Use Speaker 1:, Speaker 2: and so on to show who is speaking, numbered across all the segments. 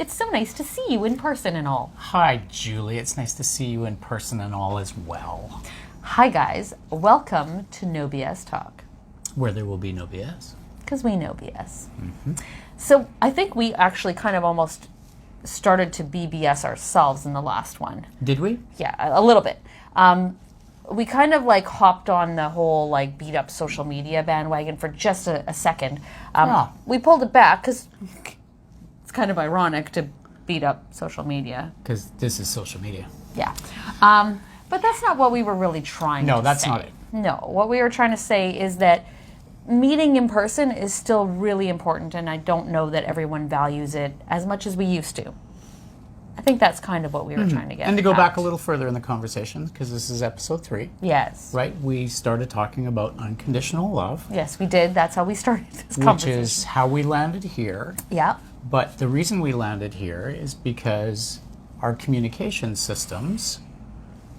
Speaker 1: It's so nice to see you in person and all.
Speaker 2: Hi, Julie. It's nice to see you in person and all as well.
Speaker 1: Hi, guys. Welcome to No BS Talk.
Speaker 2: Where there will be no BS.
Speaker 1: Because we know BS. Mm-hmm. So I think we actually kind of almost started to be BS ourselves in the last one.
Speaker 2: Did we?
Speaker 1: Yeah, a little bit. We kind of like hopped on the whole like beat up social media bandwagon for just a second. We pulled it back because it's kind of ironic to beat up social media.
Speaker 2: Because this is social media.
Speaker 1: Yeah. But that's not what we were really trying to say.
Speaker 2: No, that's not it.
Speaker 1: No, what we were trying to say is that meeting in person is still really important, and I don't know that everyone values it as much as we used to. I think that's kind of what we were trying to get
Speaker 2: And to go
Speaker 1: at.
Speaker 2: back a little further in the conversation, because this is episode 3.
Speaker 1: Yes.
Speaker 2: Right? We started talking about unconditional love.
Speaker 1: Yes, we did. That's how we started this
Speaker 2: Which
Speaker 1: conversation.
Speaker 2: is how we landed here.
Speaker 1: Yeah.
Speaker 2: But the reason we landed here is because our communication systems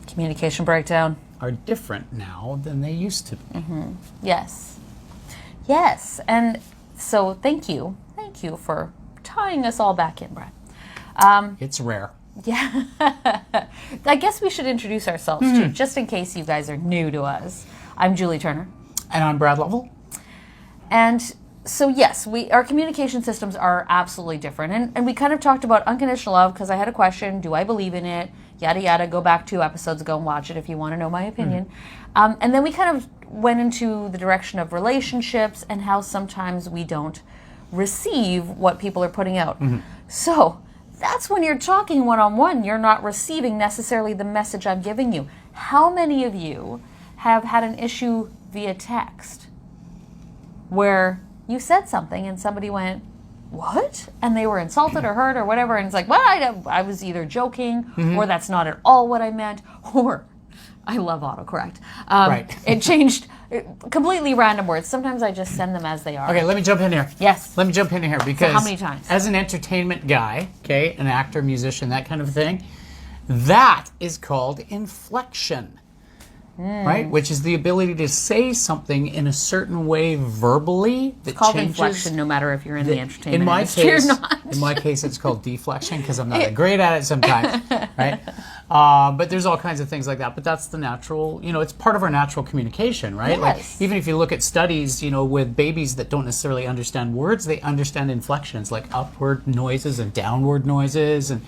Speaker 1: Communication breakdown.
Speaker 2: are different now than they used to be.
Speaker 1: Mm-hmm. Yes. Yes. And so thank you. Thank you for tying us all back in, Brad.
Speaker 2: It's rare.
Speaker 1: Yeah. I guess we should introduce ourselves too, just in case you guys are new to us. I'm JulieTurner.
Speaker 2: And I'm BradLovell.
Speaker 1: And so yes, our communication systems are absolutely different. And we kind of talked about unconditional love because I had a question, do I believe in it? Yada, yada. Go back 2 episodes ago and watch it if you want to know my opinion. And then we kind of went into the direction of relationships and how sometimes we don't receive what people are putting out. So that's when you're talking one-on-one, you're not receiving necessarily the message I'm giving you. How many of you have had an issue via text where you said something and somebody went, what? And they were insulted or hurt or whatever, and it's like, well, I was either joking, or that's not at all what I meant, or I love autocorrect.
Speaker 2: Right.
Speaker 1: It changed completely random words. Sometimes I just send them as they are.
Speaker 2: Okay, let me jump in here.
Speaker 1: Yes.
Speaker 2: Let me jump in here because
Speaker 1: how many times?
Speaker 2: As an entertainment guy, okay, an actor, musician, that kind of thing, that is called inflection. Right? Which is the ability to say something in a certain way verbally that
Speaker 1: It's called
Speaker 2: changes.
Speaker 1: inflection no matter if you're in the entertainment
Speaker 2: In my
Speaker 1: industry
Speaker 2: case,
Speaker 1: or not.
Speaker 2: in my case, it's called deflection because I'm not that great at it sometimes, right? But there's all kinds of things like that. But that's the natural, it's part of our natural communication, right?
Speaker 1: Yes.
Speaker 2: Like even if you look at studies, with babies that don't necessarily understand words, they understand inflections like upward noises and downward noises, and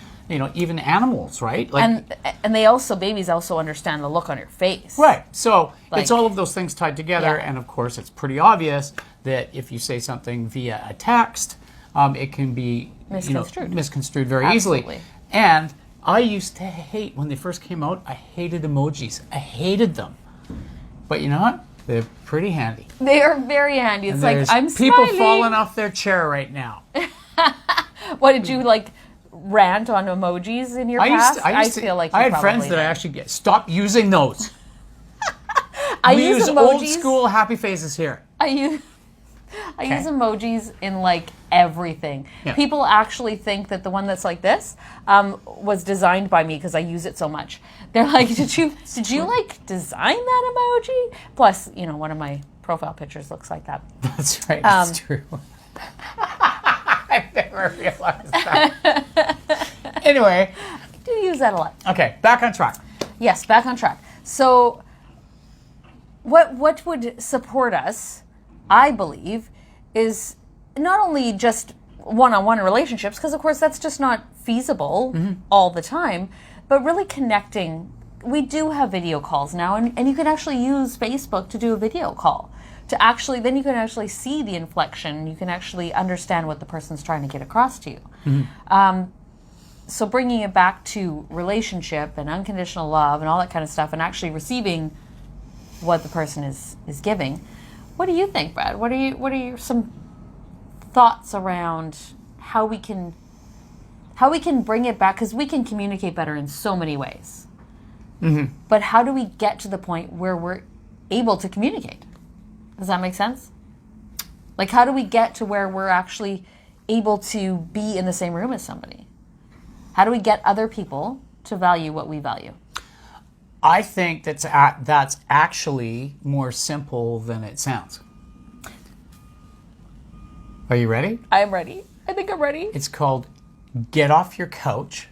Speaker 2: even animals, right? Like,
Speaker 1: and babies also understand the look on your face.
Speaker 2: right. So
Speaker 1: Like,
Speaker 2: it's all of those things tied together,
Speaker 1: yeah.
Speaker 2: and of course, it's pretty obvious that if you say something via a text, it can be misconstrued very
Speaker 1: Absolutely.
Speaker 2: easily. And I used to hate when they first came out. I hated emojis. I hated them. But you know what? They're pretty handy.
Speaker 1: They are very handy. It's like,
Speaker 2: There's
Speaker 1: I'm
Speaker 2: people
Speaker 1: smiling.
Speaker 2: falling off their chair right now.
Speaker 1: What did you rant on emojis in your past?
Speaker 2: I feel like I had friends that I actually stop using those. We use
Speaker 1: emojis.
Speaker 2: old school happy faces here.
Speaker 1: I use emojis in everything.
Speaker 2: Yeah.
Speaker 1: People actually think that the one that's like this was designed by me because I use it so much. They're like, did you design that emoji? Plus, one of my profile pictures looks like that.
Speaker 2: That's right. That's true. I never realized that. Anyway.
Speaker 1: I do use that a lot.
Speaker 2: Okay, back on track.
Speaker 1: Yes, back on track. So what would support us, I believe, is not only just one-on-one relationships, because of course that's just not feasible all the time, but really connecting. We do have video calls now, and you can actually use Facebook to do a video call. Then you can actually see the inflection. You can actually understand what the person's trying to get across to you. So bringing it back to relationship and unconditional love and all that kind of stuff, and actually receiving what the person is giving. What do you think, Brad? What are your some thoughts around how we can bring it back? Because we can communicate better in so many ways. But how do we get to the point where we're able to communicate? Does that make sense? How do we get to where we're actually able to be in the same room as somebody? How do we get other people to value what we value?
Speaker 2: I think that's actually more simple than it sounds. Are you ready?
Speaker 1: I'm ready. I think I'm ready.
Speaker 2: It's called get off your couch,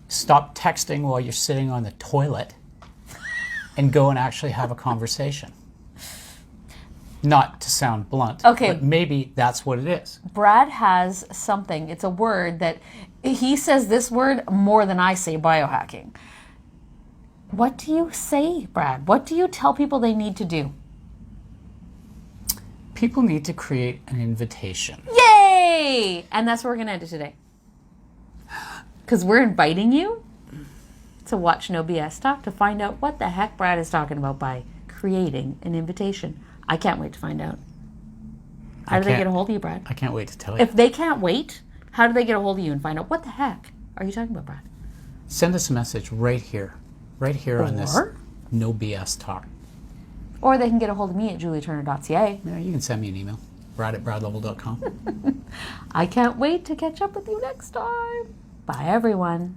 Speaker 2: stop texting while you're sitting on the toilet, and go and actually have a conversation. Not to sound blunt,
Speaker 1: Okay.
Speaker 2: but maybe that's what it is.
Speaker 1: Brad has something. It's a word that he says this word more than I say biohacking. What do you say, Brad? What do you tell people they need to do?
Speaker 2: People need to create an invitation.
Speaker 1: Yay! And that's where we're going to end it today. Because we're inviting you to watch No BS Talk to find out what the heck Brad is talking about by creating an invitation. I can't wait to find out. How do they get a hold of you, Brad?
Speaker 2: I can't wait to tell you.
Speaker 1: If they can't wait, how do they get a hold of you and find out what the heck are you talking about, Brad?
Speaker 2: Send us a message right here on this
Speaker 1: Or?
Speaker 2: No BS Talk.
Speaker 1: Or they can get a hold of me at JulieTurner.ca.
Speaker 2: Yeah, you can send me an email. Brad@BradLovell.com.
Speaker 1: I can't wait to catch up with you next time. Bye, everyone.